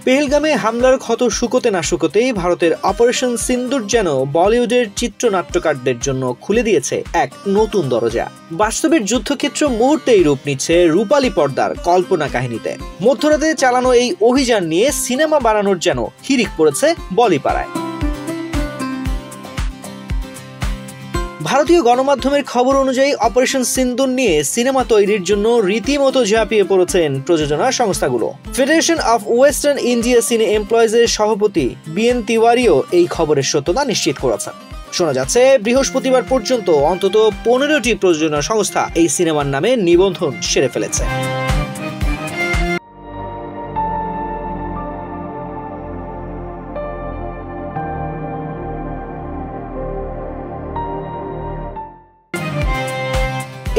পেহেলগামে হামলার ক্ষত শুকোতে না শুকোতেই ভারতের অপারেশন সিন্দুর যেন বলিউডের চিত্রনাট্যকারদের জন্য খুলে দিয়েছে এক নতুন দরজা। বাস্তবের যুদ্ধক্ষেত্র মুহূর্তেই রূপ নিচ্ছে রূপালী পর্দার কল্পনা কাহিনীতে। মধ্যরাতে চালানো এই অভিযান নিয়ে সিনেমা বানানোর যেন হিড়িক পড়েছে বলিপাড়ায়। ভারতীয় গণমাধ্যমের খবর অনুযায়ী অপারেশন সিন্দুর নিয়ে সিনেমা তৈরির জন্য রীতিমতো ঝাঁপিয়ে পড়েছেন প্রযোজনা সংস্থাগুলো। ফেডারেশন অফ ওয়েস্টার্ন ইন্ডিয়া সিনে এমপ্লয়িজের সভাপতি বিএন তিওয়ারিও এই খবরের সত্যতা নিশ্চিত করেছেন। শোনা যাচ্ছে বৃহস্পতিবার পর্যন্ত অন্তত 15টি প্রযোজনা সংস্থা এই সিনেমার নামে নিবন্ধন সেরে ফেলেছে।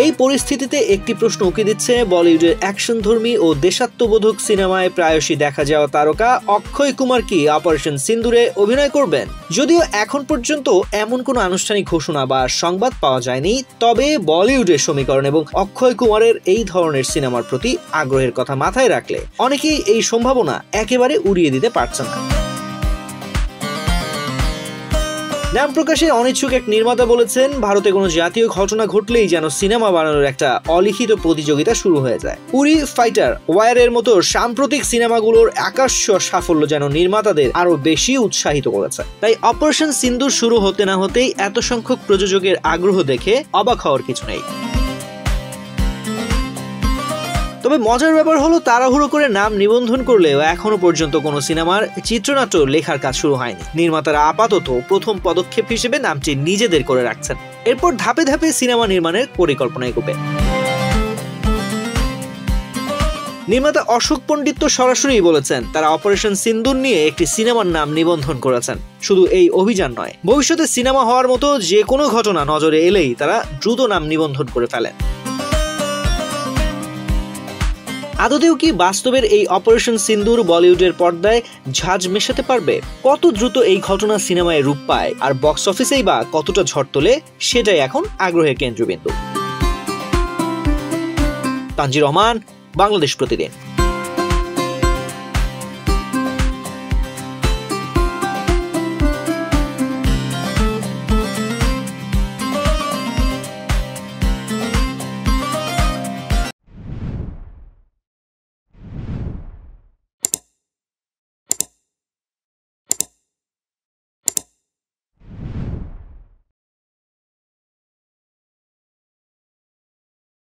এই পরিস্থিতিতে একটি প্রশ্ন উকি দিচ্ছে বলিউডের অ্যাকশনধর্মী ও দেশাত্মবোধক সিনেমায় প্রায়শই দেখা যাওয়া তারকা অক্ষয় কুমার কি অপারেশন সিন্দুরে অভিনয় করবেন। যদিও এখন পর্যন্ত এমন কোনো আনুষ্ঠানিক ঘোষণা বা সংবাদ পাওয়া যায়নি, তবে বলিউডের সমীকরণ এবং অক্ষয় কুমারের এই ধরনের সিনেমার প্রতি আগ্রহের কথা মাথায় রাখলে অনেকেই এই সম্ভাবনা একেবারে উড়িয়ে দিতে পারছেন না। নাম প্রকাশে অনিচ্ছুক এক নির্মাতা বলেছেন, ভারতে কোনো জাতীয় ঘটনা ঘটলেই যেন সিনেমা বানানোর একটা অলিখিত প্রতিযোগিতা শুরু হয়ে যায়। উরি, ফাইটার, ওয়ারের মতো সাম্প্রতিক সিনেমাগুলোর আকাশ্য সাফল্য যেন নির্মাতাদের আরো বেশি উৎসাহিত করেছে। তাই অপারেশন সিন্দুর শুরু হতে না হতেই এত সংখ্যক প্রযোজকের আগ্রহ দেখে অবাক হওয়ার কিছু নেই। তবে মজার ব্যাপার হলো, তাড়াহুড়ো করে নাম নিবন্ধন করলেও এখনো পর্যন্ত কোনো সিনেমার চিত্রনাট্য লেখার কাজ শুরু হয়নি। নির্মাতারা আপাতত প্রথম পদক্ষেপ হিসেবে নামটি নিজেদের করে রাখছেন, এরপর ধাপে ধাপে সিনেমা নির্মাণের পরিকল্পনা এগোবে। নির্মাতা অশোক পণ্ডিত তো সরাসরি বলেছেন, তারা অপারেশন সিন্দুর নিয়ে একটি সিনেমার নাম নিবন্ধন করেছেন। শুধু এই অভিযান নয়, ভবিষ্যতে সিনেমা হওয়ার মতো যে কোনো ঘটনা নজরে এলেই তারা দ্রুত নাম নিবন্ধন করে ফেলেন। আদতেও কি বাস্তবের এই অপারেশন সিন্দুর বলিউডের পর্দায় ঝাঁজ মেশাতে পারবে? কত দ্রুত এই ঘটনা সিনেমায় রূপ পায় আর বক্স অফিসেই বা কতটা ঝড় তোলে, সেটাই এখন আগ্রহের কেন্দ্রবিন্দু। তানজির রহমান, বাংলাদেশ প্রতিদিন।